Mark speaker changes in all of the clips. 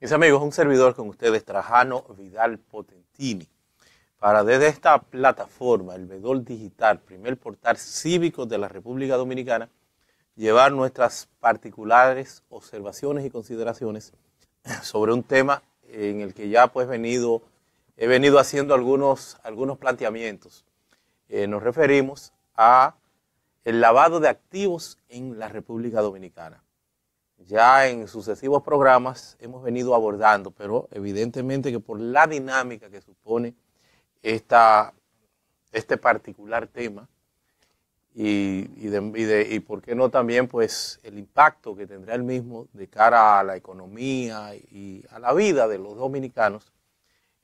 Speaker 1: Mis amigos, un servidor con ustedes, Trajano Vidal Potentini, para desde esta plataforma, el Vedol Digital, primer portal cívico de la República Dominicana, llevar nuestras particulares observaciones y consideraciones sobre un tema en el que ya he venido haciendo algunos planteamientos. Nos referimos a el lavado de activos en la República Dominicana. Ya en sucesivos programas hemos venido abordando, pero evidentemente que por la dinámica que supone este particular tema y por qué no también pues el impacto que tendrá el mismo de cara a la economía y a la vida de los dominicanos,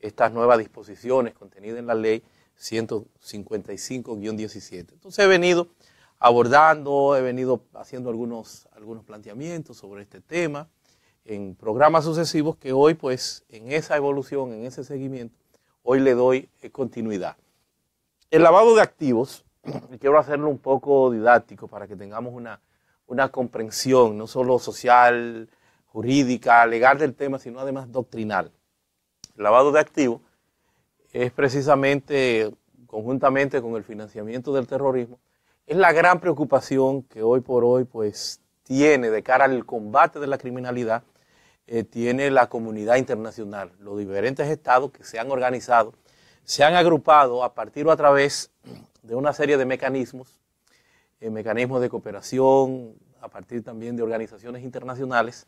Speaker 1: estas nuevas disposiciones contenidas en la ley 155-17. Entonces he venido abordando, he venido haciendo algunos planteamientos sobre este tema en programas sucesivos que hoy, pues, en esa evolución, en ese seguimiento, hoy le doy continuidad. El lavado de activos, quiero hacerlo un poco didáctico para que tengamos una comprensión, no solo social, jurídica, legal del tema, sino además doctrinal. El lavado de activos es precisamente, conjuntamente con el financiamiento del terrorismo, es la gran preocupación que hoy por hoy pues tiene de cara al combate de la criminalidad, tiene la comunidad internacional, los diferentes estados que se han organizado, se han agrupado a partir o a través de una serie de mecanismos de cooperación, a partir también de organizaciones internacionales,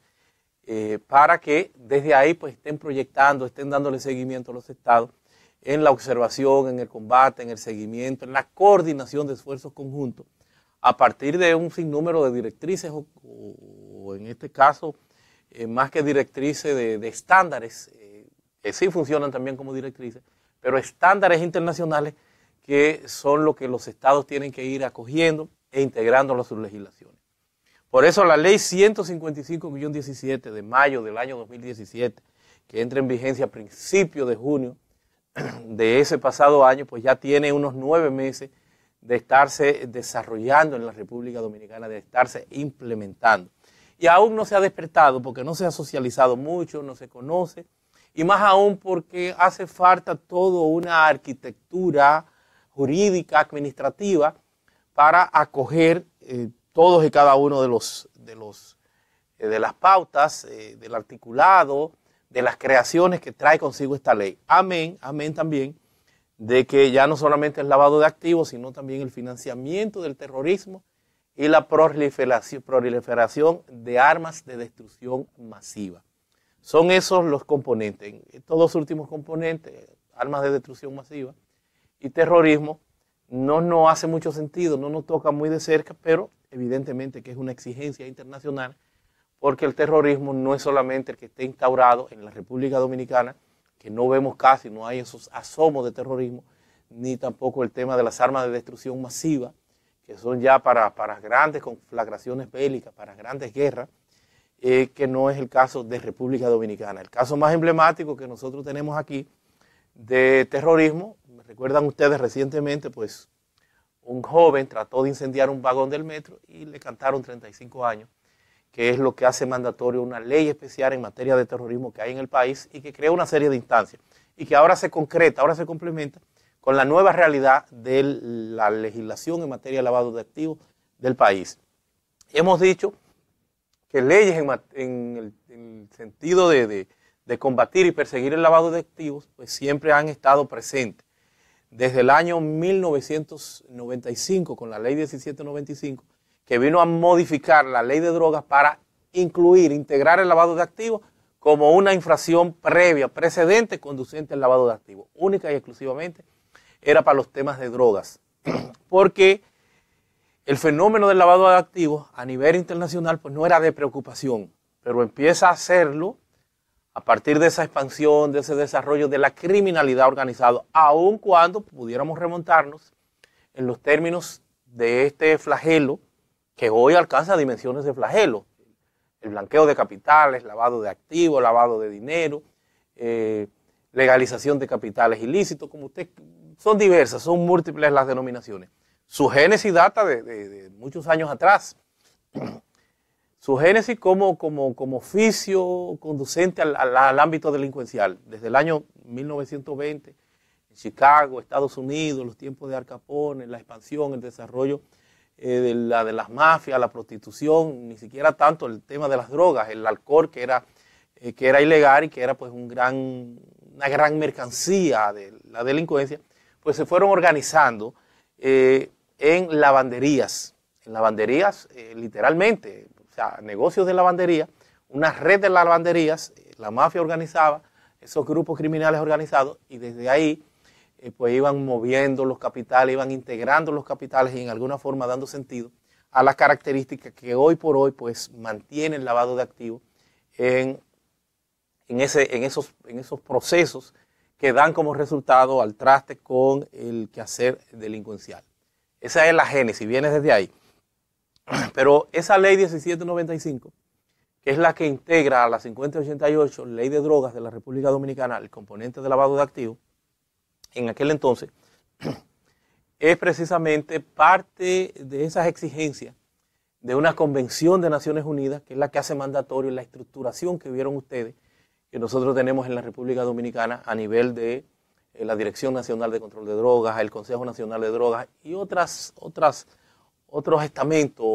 Speaker 1: para que desde ahí pues estén proyectando, estén dándole seguimiento a los estados en la observación, en el combate, en el seguimiento, en la coordinación de esfuerzos conjuntos, a partir de un sinnúmero de directrices o en este caso, más que directrices de estándares, que sí funcionan también como directrices, pero estándares internacionales que son lo que los estados tienen que ir acogiendo e integrando a sus legislaciones. Por eso la ley 155-17 de mayo del año 2017, que entra en vigencia a principios de junio de ese pasado año, pues ya tiene unos 9 meses de estarse desarrollando en la República Dominicana, de estarse implementando. Y aún no se ha despertado porque no se ha socializado mucho, no se conoce, y más aún porque hace falta toda una arquitectura jurídica, administrativa, para acoger todos y cada uno de las pautas, del articulado, de las creaciones que trae consigo esta ley. Amén también de que ya no solamente el lavado de activos, sino también el financiamiento del terrorismo y la proliferación de armas de destrucción masiva. Son esos los componentes. Estos dos últimos componentes, armas de destrucción masiva y terrorismo, no nos hace mucho sentido, no nos toca muy de cerca, pero evidentemente que es una exigencia internacional, porque el terrorismo no es solamente el que esté instaurado en la República Dominicana, que no vemos casi, no hay esos asomos de terrorismo, ni tampoco el tema de las armas de destrucción masiva, que son ya para grandes conflagraciones bélicas, para grandes guerras, que no es el caso de República Dominicana. El caso más emblemático que nosotros tenemos aquí de terrorismo, me recuerdan ustedes recientemente, pues un joven trató de incendiar un vagón del metro y le cantaron 35 años, que es lo que hace mandatorio una ley especial en materia de terrorismo que hay en el país y que crea una serie de instancias y que ahora se concreta, ahora se complementa con la nueva realidad de la legislación en materia de lavado de activos del país. Hemos dicho que leyes en el sentido de combatir y perseguir el lavado de activos pues siempre han estado presentes. Desde el año 1995 con la ley 1795, que vino a modificar la ley de drogas para integrar el lavado de activos como una infracción previa, precedente, conducente al lavado de activos. Única y exclusivamente era para los temas de drogas. Porque el fenómeno del lavado de activos a nivel internacional pues no era de preocupación, pero empieza a serlo a partir de esa expansión, de ese desarrollo de la criminalidad organizada, aun cuando pudiéramos remontarnos en los términos de este flagelo, que hoy alcanza dimensiones de flagelo. El blanqueo de capitales, lavado de activos, lavado de dinero, legalización de capitales ilícitos, como usted, son diversas, son múltiples las denominaciones. Su génesis data de muchos años atrás. Su génesis como oficio conducente al ámbito delincuencial. Desde el año 1920, en Chicago, Estados Unidos, los tiempos de Al Capone, la expansión, el desarrollo de las mafias, la prostitución, ni siquiera tanto el tema de las drogas, el alcohol que era ilegal y que era pues una gran mercancía de la delincuencia, pues se fueron organizando en lavanderías, literalmente, o sea, negocios de lavandería, una red de lavanderías, la mafia organizaba esos grupos criminales organizados y desde ahí pues iban moviendo los capitales, iban integrando los capitales y en alguna forma dando sentido a las características que hoy por hoy pues mantienen el lavado de activos en esos procesos que dan como resultado al traste con el quehacer delincuencial. Esa es la génesis, viene desde ahí. Pero esa ley 1795, que es la que integra a la 5088, ley de drogas de la República Dominicana, el componente de lavado de activos, en aquel entonces, es precisamente parte de esas exigencias de una convención de Naciones Unidas, que es la que hace mandatorio la estructuración que vieron ustedes, que nosotros tenemos en la República Dominicana a nivel de la Dirección Nacional de Control de Drogas, el Consejo Nacional de Drogas y otros estamentos,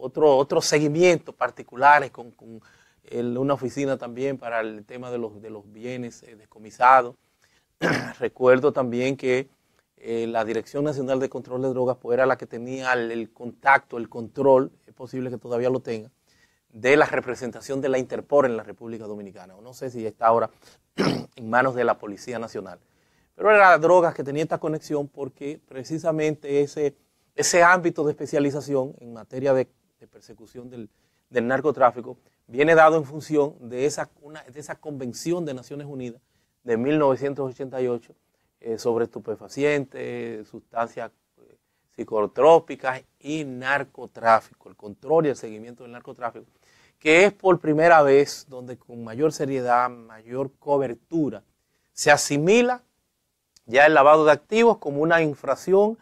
Speaker 1: otros seguimientos particulares con una oficina también para el tema de los bienes descomisados. Recuerdo también que la Dirección Nacional de Control de Drogas pues, era la que tenía el contacto, el control, es posible que todavía lo tenga, de la representación de la Interpol en la República Dominicana. No sé si está ahora en manos de la Policía Nacional. Pero eran drogas que tenía esta conexión porque precisamente ese ámbito de especialización en materia de persecución del narcotráfico viene dado en función de esa Convención de Naciones Unidas de 1988 sobre estupefacientes, sustancias psicotrópicas y narcotráfico, el control y el seguimiento del narcotráfico, que es por primera vez donde con mayor seriedad, mayor cobertura, se asimila ya el lavado de activos como una infracción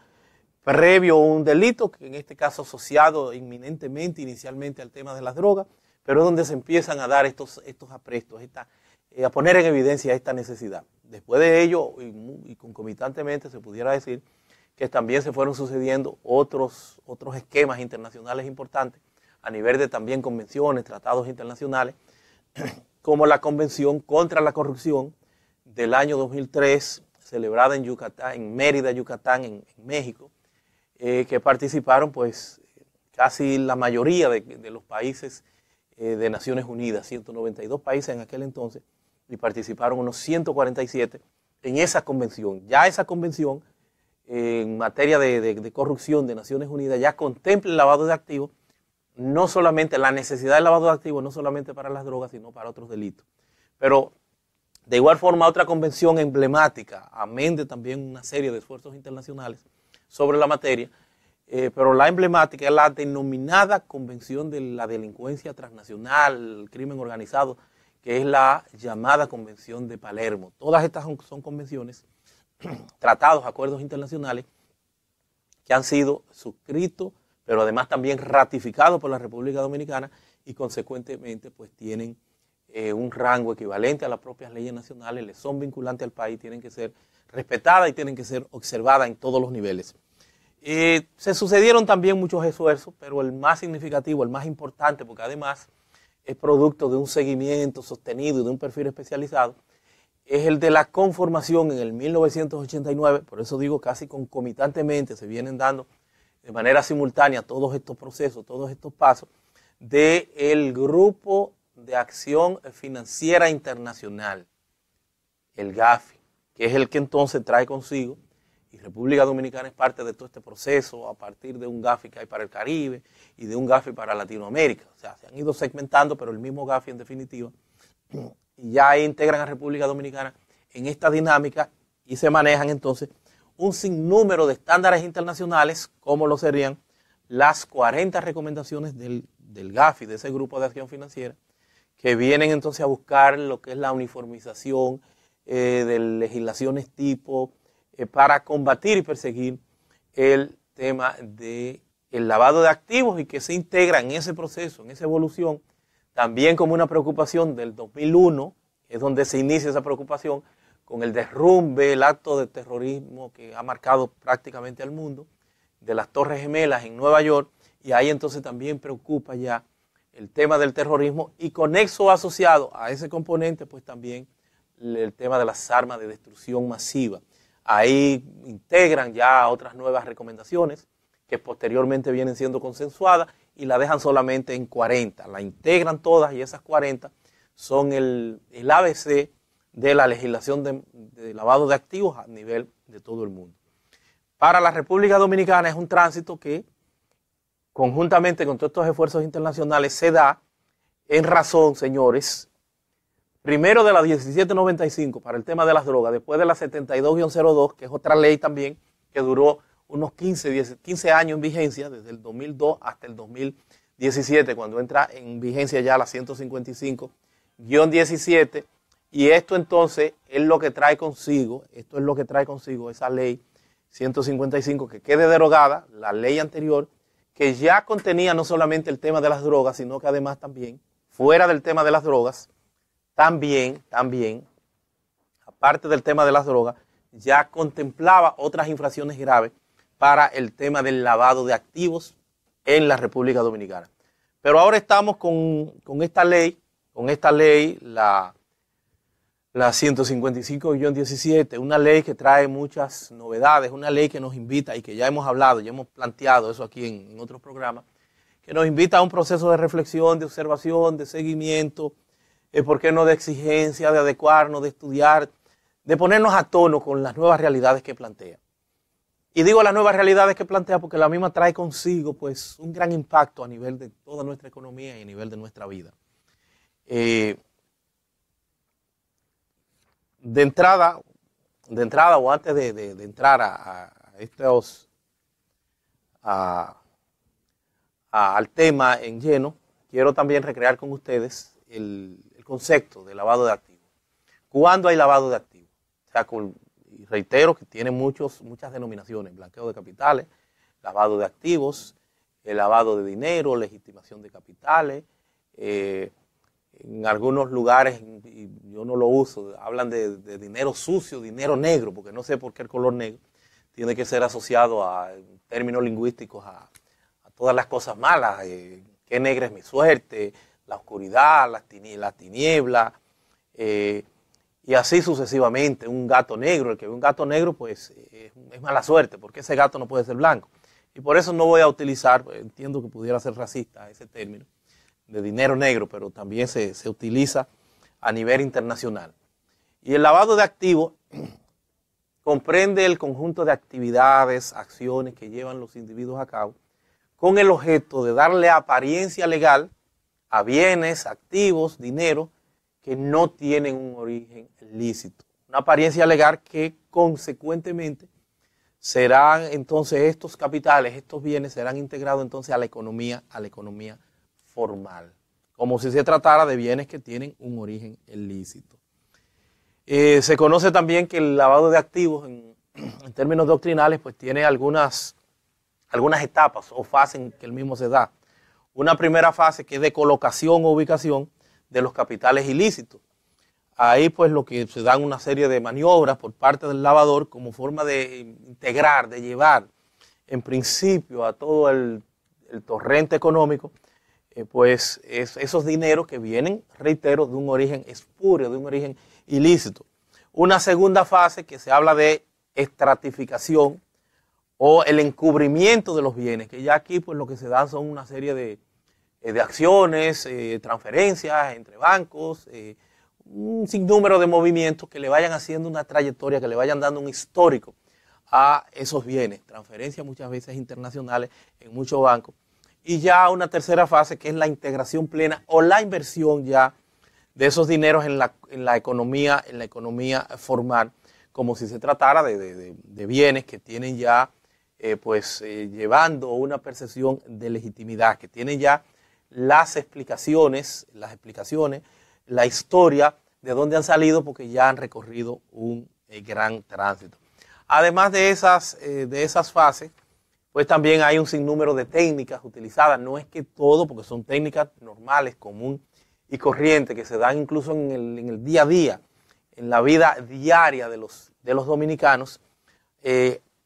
Speaker 1: previo a un delito, que en este caso asociado inminentemente, inicialmente al tema de las drogas, pero es donde se empiezan a dar estos aprestos, a poner en evidencia esta necesidad. Después de ello, y concomitantemente, se pudiera decir que también se fueron sucediendo otros esquemas internacionales importantes a nivel de también convenciones, tratados internacionales, como la Convención contra la Corrupción del año 2003, celebrada en Yucatán, en Mérida, Yucatán, en México, que participaron pues casi la mayoría de los países de Naciones Unidas, 192 países en aquel entonces, y participaron unos 147 en esa convención. Ya esa convención en materia de corrupción de Naciones Unidas ya contempla el lavado de activos, no solamente la necesidad del lavado de activos, no solamente para las drogas, sino para otros delitos. Pero de igual forma otra convención emblemática, amén de también una serie de esfuerzos internacionales sobre la materia, pero la emblemática es la denominada Convención de la Delincuencia Transnacional, el Crimen Organizado, que es la llamada Convención de Palermo. Todas estas son convenciones, tratados, acuerdos internacionales que han sido suscritos, pero además también ratificados por la República Dominicana y consecuentemente pues tienen un rango equivalente a las propias leyes nacionales, les son vinculantes al país, tienen que ser respetadas y tienen que ser observadas en todos los niveles. Se sucedieron también muchos esfuerzos, pero el más significativo, el más importante, porque además es producto de un seguimiento sostenido y de un perfil especializado, es el de la conformación en el 1989, por eso digo casi concomitantemente, se vienen dando de manera simultánea todos estos procesos, todos estos pasos, del Grupo de Acción Financiera Internacional, el GAFI, que es el que entonces trae consigo, y República Dominicana es parte de todo este proceso a partir de un GAFI que hay para el Caribe y de un GAFI para Latinoamérica. O sea, se han ido segmentando, pero el mismo GAFI en definitiva, y ya integran a República Dominicana en esta dinámica y se manejan entonces un sinnúmero de estándares internacionales, como lo serían las 40 recomendaciones del GAFI, de ese Grupo de Acción Financiera, que vienen entonces a buscar lo que es la uniformización de legislaciones tipo para combatir y perseguir el tema de el lavado de activos y que se integra en ese proceso, en esa evolución, también como una preocupación del 2001, es donde se inicia esa preocupación con el derrumbe, el acto de terrorismo que ha marcado prácticamente al mundo, de las Torres Gemelas en Nueva York, y ahí entonces también preocupa ya el tema del terrorismo y conexo asociado a ese componente, pues también el tema de las armas de destrucción masiva. Ahí integran ya otras nuevas recomendaciones que posteriormente vienen siendo consensuadas y la dejan solamente en 40. La integran todas y esas 40 son el ABC de la legislación de lavado de activos a nivel de todo el mundo. Para la República Dominicana es un tránsito que conjuntamente con todos estos esfuerzos internacionales se da en razón, señores, primero de la 1795 para el tema de las drogas, después de la 72-02, que es otra ley también que duró unos 15 años en vigencia, desde el 2002 hasta el 2017, cuando entra en vigencia ya la 155-17, y esto entonces es lo que trae consigo, esa ley 155 que quede derogada, la ley anterior, que ya contenía no solamente el tema de las drogas, sino que además también, fuera del tema de las drogas, también, aparte del tema de las drogas, ya contemplaba otras infracciones graves para el tema del lavado de activos en la República Dominicana. Pero ahora estamos con esta ley, la 155-17, una ley que trae muchas novedades, una ley que nos invita y que ya hemos hablado, ya hemos planteado eso aquí en otros programas, que nos invita a un proceso de reflexión, de observación, de seguimiento, ¿por qué no de exigencia, de adecuarnos, de estudiar, de ponernos a tono con las nuevas realidades que plantea? Y digo las nuevas realidades que plantea porque la misma trae consigo pues un gran impacto a nivel de toda nuestra economía y a nivel de nuestra vida. De entrada o antes de entrar al tema en lleno, quiero también recrear con ustedes el concepto de lavado de activos. ¿Cuándo hay lavado de activos? O sea, y reitero que tiene muchas denominaciones: blanqueo de capitales, lavado de activos, el lavado de dinero, legitimación de capitales. En algunos lugares, y yo no lo uso, hablan de dinero sucio, dinero negro, porque no sé por qué el color negro tiene que ser asociado a términos lingüísticos a todas las cosas malas. Qué negra es mi suerte, la oscuridad, las tinieblas, y así sucesivamente. Un gato negro, el que ve un gato negro, pues es mala suerte, porque ese gato no puede ser blanco. Y por eso no voy a utilizar, entiendo que pudiera ser racista ese término de dinero negro, pero también se utiliza a nivel internacional. Y el lavado de activos comprende el conjunto de actividades, acciones que llevan los individuos a cabo con el objeto de darle apariencia legal a bienes, activos, dinero que no tienen un origen lícito. Una apariencia legal que consecuentemente serán entonces estos capitales, estos bienes serán integrados entonces a la economía formal, como si se tratara de bienes que tienen un origen ilícito. Se conoce también que el lavado de activos en términos doctrinales pues tiene algunas etapas o fases en que el mismo se da. Una primera fase que es de colocación o ubicación de los capitales ilícitos. Ahí pues lo que se dan una serie de maniobras por parte del lavador como forma de integrar, de llevar en principio a todo el torrente económico pues esos dineros que vienen, reitero, de un origen espurio, de un origen ilícito. Una segunda fase que se habla de estratificación o el encubrimiento de los bienes, que ya aquí pues lo que se dan son una serie de acciones, transferencias entre bancos, un sinnúmero de movimientos que le vayan haciendo una trayectoria, que le vayan dando un histórico a esos bienes, transferencias muchas veces internacionales en muchos bancos. Y ya una tercera fase que es la integración plena o la inversión ya de esos dineros en la economía formal, como si se tratara de bienes que tienen ya llevando una percepción de legitimidad, que tienen ya las explicaciones, la historia de dónde han salido, porque ya han recorrido un gran tránsito. Además de esas fases, pues también hay un sinnúmero de técnicas utilizadas. No es que todo, porque son técnicas normales, común y corriente, que se dan incluso en el día a día, en la vida diaria de los dominicanos,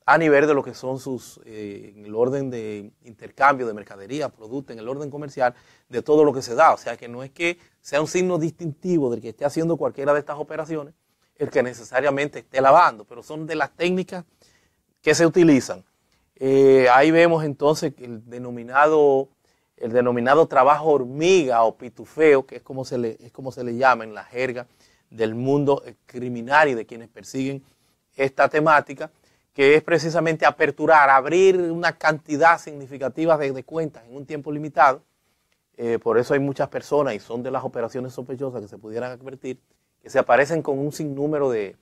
Speaker 1: a nivel de lo que son en el orden de intercambio de mercadería, productos, en el orden comercial, de todo lo que se da. O sea, que no es que sea un signo distintivo del que esté haciendo cualquiera de estas operaciones, el que necesariamente esté lavando, pero son de las técnicas que se utilizan. Ahí vemos entonces que el denominado trabajo hormiga o pitufeo, que es como se le llama en la jerga del mundo criminal y de quienes persiguen esta temática, que es precisamente aperturar, abrir una cantidad significativa de cuentas en un tiempo limitado. Por eso hay muchas personas, y son de las operaciones sospechosas que se pudieran advertir, que se aparecen con un sinnúmero de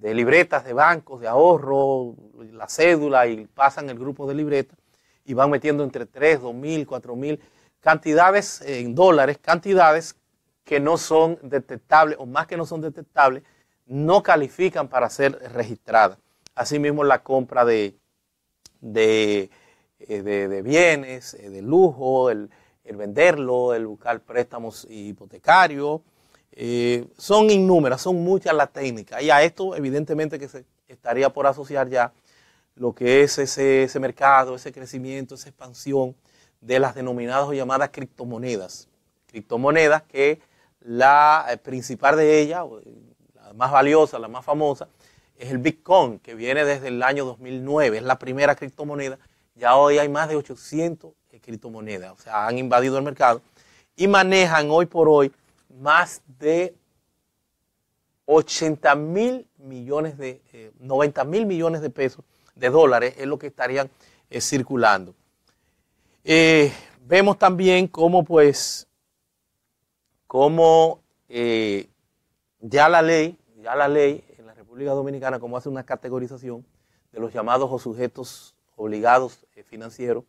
Speaker 1: libretas de bancos, de ahorro, la cédula, y pasan el grupo de libretas y van metiendo entre 3, 2.000, 4.000 cantidades en dólares, cantidades que no son detectables, o más que no son detectables, no califican para ser registradas. Asimismo, la compra de bienes, de lujo, el venderlo, el buscar préstamos hipotecarios. Son innúmeras, son muchas las técnicas. Y a esto, evidentemente, que se estaría por asociar ya lo que es ese mercado, ese crecimiento, esa expansión de las denominadas o llamadas criptomonedas. Criptomonedas que la principal de ellas, la más valiosa, la más famosa, es el Bitcoin, que viene desde el año 2009, es la primera criptomoneda. Ya hoy hay más de 800 criptomonedas, o sea, han invadido el mercado y manejan hoy por hoy más de 90.000 millones de pesos, de dólares, es lo que estarían circulando. Vemos también cómo ya la ley en la República Dominicana, como hace una categorización de los llamados o sujetos obligados financieros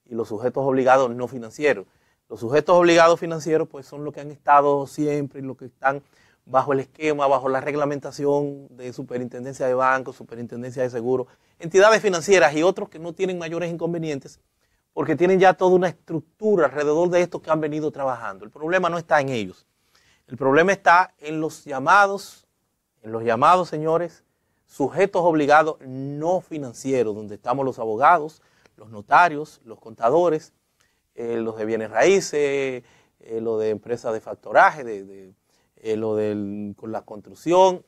Speaker 1: y los sujetos obligados no financieros. Los sujetos obligados financieros pues son los que han estado siempre y los que están bajo el esquema, bajo la reglamentación de superintendencia de bancos, superintendencia de seguros, entidades financieras y otros que no tienen mayores inconvenientes porque tienen ya toda una estructura alrededor de esto que han venido trabajando. El problema no está en ellos. El problema está en los llamados, señores, sujetos obligados no financieros, donde estamos los abogados, los notarios, los contadores, los de bienes raíces, los de empresas de factoraje, con la construcción,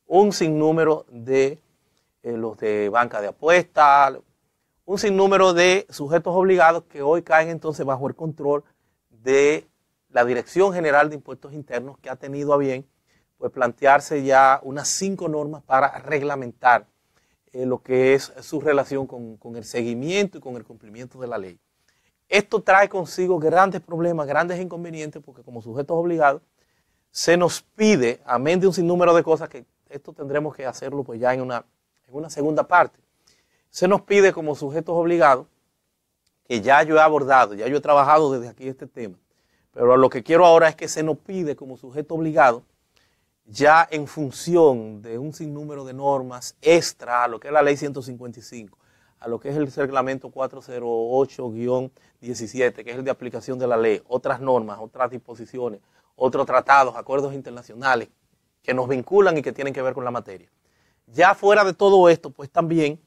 Speaker 1: un sinnúmero de los de banca de apuestas, un sinnúmero de sujetos obligados que hoy caen entonces bajo el control de la Dirección General de Impuestos Internos, que ha tenido a bien pues plantearse ya unas 5 normas para reglamentar lo que es su relación con el seguimiento y con el cumplimiento de la ley. Esto trae consigo grandes problemas, grandes inconvenientes, porque como sujetos obligados se nos pide, amén de un sinnúmero de cosas, que esto tendremos que hacerlo pues ya en una segunda parte, se nos pide como sujetos obligados, que ya yo he abordado, ya yo he trabajado desde aquí este tema, pero lo que quiero ahora es que se nos pide como sujeto obligado, ya en función de un sinnúmero de normas extra a lo que es la ley 155, a lo que es el reglamento 408-17, que es el de aplicación de la ley, otras normas, otras disposiciones, otros tratados, acuerdos internacionales que nos vinculan y que tienen que ver con la materia. Ya fuera de todo esto, pues también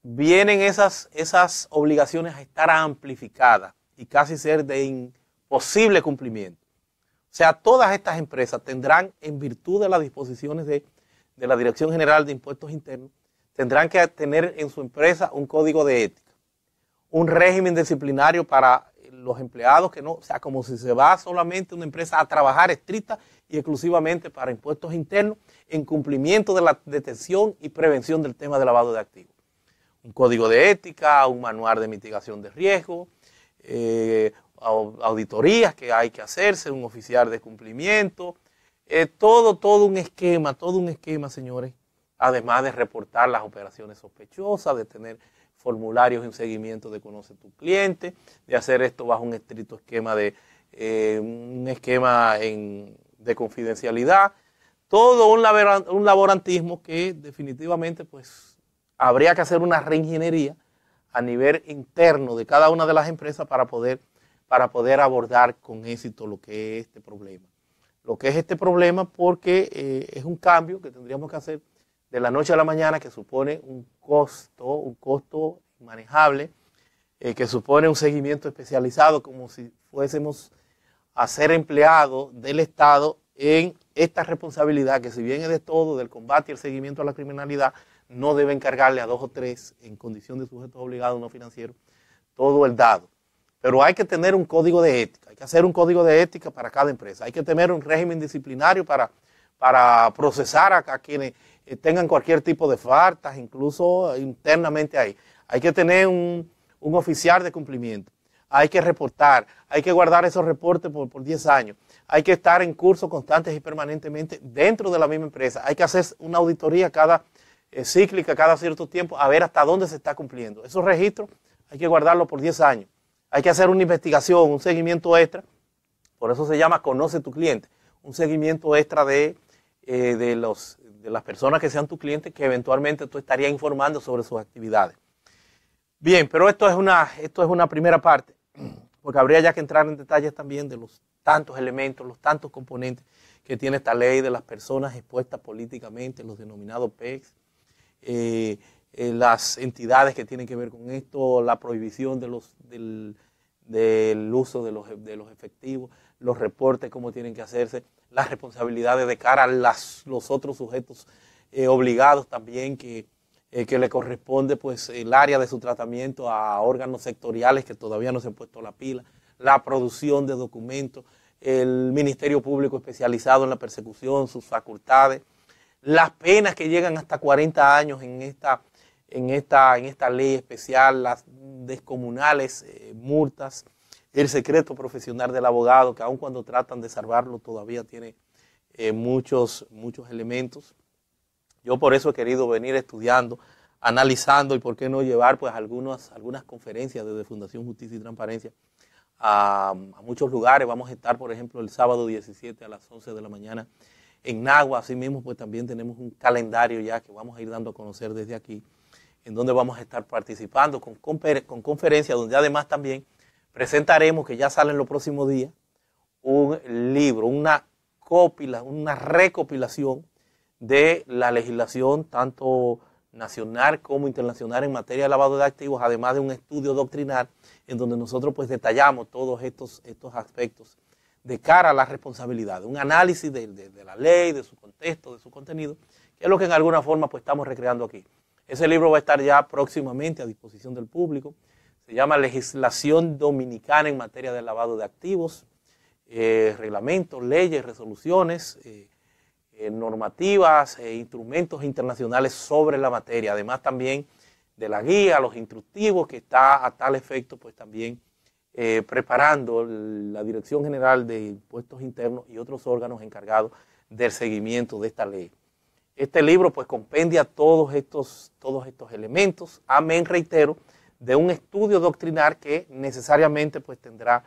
Speaker 1: vienen esas obligaciones a estar amplificadas y casi ser de imposible cumplimiento. O sea, todas estas empresas tendrán, en virtud de las disposiciones de la Dirección General de Impuestos Internos, tendrán que tener en su empresa un código de ética, un régimen disciplinario para los empleados, que no, o sea, como si se va solamente una empresa a trabajar estricta y exclusivamente para impuestos internos en cumplimiento de la detención y prevención del tema de lavado de activos. Un código de ética, un manual de mitigación de riesgo, auditorías que hay que hacerse, un oficial de cumplimiento, todo un esquema, señores, además de reportar las operaciones sospechosas, de tener formularios en seguimiento de conoce tu cliente, de hacer esto bajo un estricto esquema de confidencialidad, todo un laborantismo que definitivamente pues habría que hacer una reingeniería a nivel interno de cada una de las empresas para poder abordar con éxito lo que es este problema. Lo que es este problema porque es un cambio que tendríamos que hacer de la noche a la mañana, que supone un costo manejable, que supone un seguimiento especializado, como si fuésemos a ser empleados del Estado en esta responsabilidad, que si bien es de todo, del combate y el seguimiento a la criminalidad, no debe encargarle a 2 o 3 en condición de sujetos obligados no financieros todo el dado. Pero hay que tener un código de ética, hay que hacer un código de ética para cada empresa, hay que tener un régimen disciplinario para procesar a quienes tengan cualquier tipo de faltas, incluso internamente ahí. Hay que tener un oficial de cumplimiento, hay que reportar, hay que guardar esos reportes por 10 años, hay que estar en cursos constantes y permanentemente dentro de la misma empresa, hay que hacer una auditoría cíclica cada cierto tiempo a ver hasta dónde se está cumpliendo. Esos registros hay que guardarlos por 10 años. Hay que hacer una investigación, un seguimiento extra, por eso se llama Conoce tu cliente, un seguimiento extra de las personas que sean tu cliente, que eventualmente tú estarías informando sobre sus actividades. Bien, pero esto es una primera parte, porque habría ya que entrar en detalles también de los tantos elementos, los tantos componentes que tiene esta ley de las personas expuestas políticamente, los denominados PECs, las entidades que tienen que ver con esto, la prohibición del uso de los efectivos, los reportes, cómo tienen que hacerse, las responsabilidades de cara a los otros sujetos obligados también que le corresponde pues el área de su tratamiento a órganos sectoriales que todavía no se han puesto la pila, la producción de documentos, el Ministerio Público especializado en la persecución, sus facultades, las penas que llegan hasta 40 años en esta ley especial, las descomunales multas, el secreto profesional del abogado, que aun cuando tratan de salvarlo todavía tiene muchos elementos. Yo por eso he querido venir estudiando, analizando y por qué no llevar pues algunas conferencias desde Fundación Justicia y Transparencia a muchos lugares. Vamos a estar, por ejemplo, el sábado 17 a las 11 de la mañana en Nagua. Asimismo, pues también tenemos un calendario ya que vamos a ir dando a conocer desde aquí, en donde vamos a estar participando con conferencias, donde además también presentaremos, que ya sale en los próximos días, un libro, una recopilación de la legislación tanto nacional como internacional en materia de lavado de activos, además de un estudio doctrinal en donde nosotros pues detallamos todos estos aspectos de cara a la responsabilidad, un análisis de la ley, de su contexto, de su contenido, que es lo que en alguna forma pues estamos recreando aquí. Ese libro va a estar ya próximamente a disposición del público. Se llama Legislación Dominicana en materia de lavado de activos, reglamentos, leyes, resoluciones, normativas e instrumentos internacionales sobre la materia. Además también de la guía, los instructivos que está a tal efecto, pues también preparando la Dirección General de Impuestos Internos y otros órganos encargados del seguimiento de esta ley. Este libro pues compendia todos estos elementos, amén, reitero, de un estudio doctrinal que necesariamente pues tendrá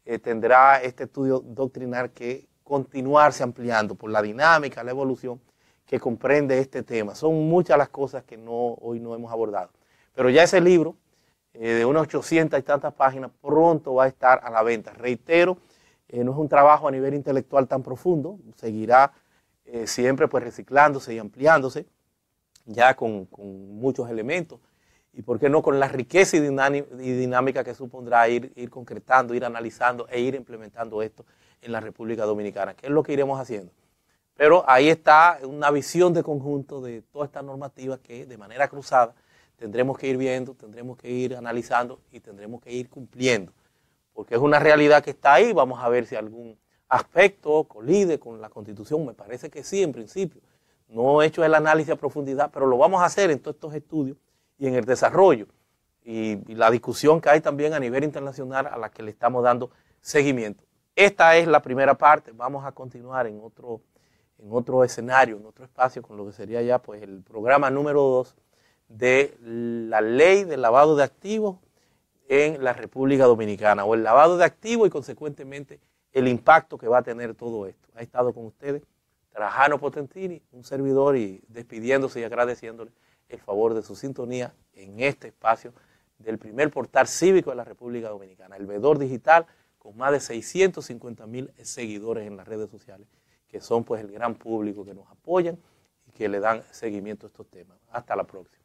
Speaker 1: este estudio doctrinal que continuarse ampliando por la dinámica, la evolución que comprende este tema. Son muchas las cosas que hoy no hemos abordado. Pero ya ese libro, de unas 800 y tantas páginas, pronto va a estar a la venta. Reitero, no es un trabajo a nivel intelectual tan profundo, seguirá siempre pues reciclándose y ampliándose, ya con muchos elementos, y por qué no con la riqueza y dinámica que supondrá ir concretando, ir analizando e ir implementando esto en la República Dominicana, que es lo que iremos haciendo. Pero ahí está una visión de conjunto de toda esta normativa que de manera cruzada tendremos que ir viendo, tendremos que ir analizando y tendremos que ir cumpliendo, porque es una realidad que está ahí. Vamos a ver si algún aspecto colide con la Constitución. Me parece que sí, en principio. No he hecho el análisis a profundidad, pero lo vamos a hacer en todos estos estudios y en el desarrollo y la discusión que hay también a nivel internacional a la que le estamos dando seguimiento. Esta es la primera parte. Vamos a continuar en otro escenario, en otro espacio, con lo que sería ya pues el programa número 2 de la ley del lavado de activos en la República Dominicana, o el lavado de activos y consecuentemente el impacto que va a tener todo esto. Ha estado con ustedes Trajano Potentini, un servidor, y despidiéndose y agradeciéndole el favor de su sintonía en este espacio del primer portal cívico de la República Dominicana, el Veedor Digital, con más de 650,000 seguidores en las redes sociales, que son pues el gran público que nos apoyan y que le dan seguimiento a estos temas. Hasta la próxima.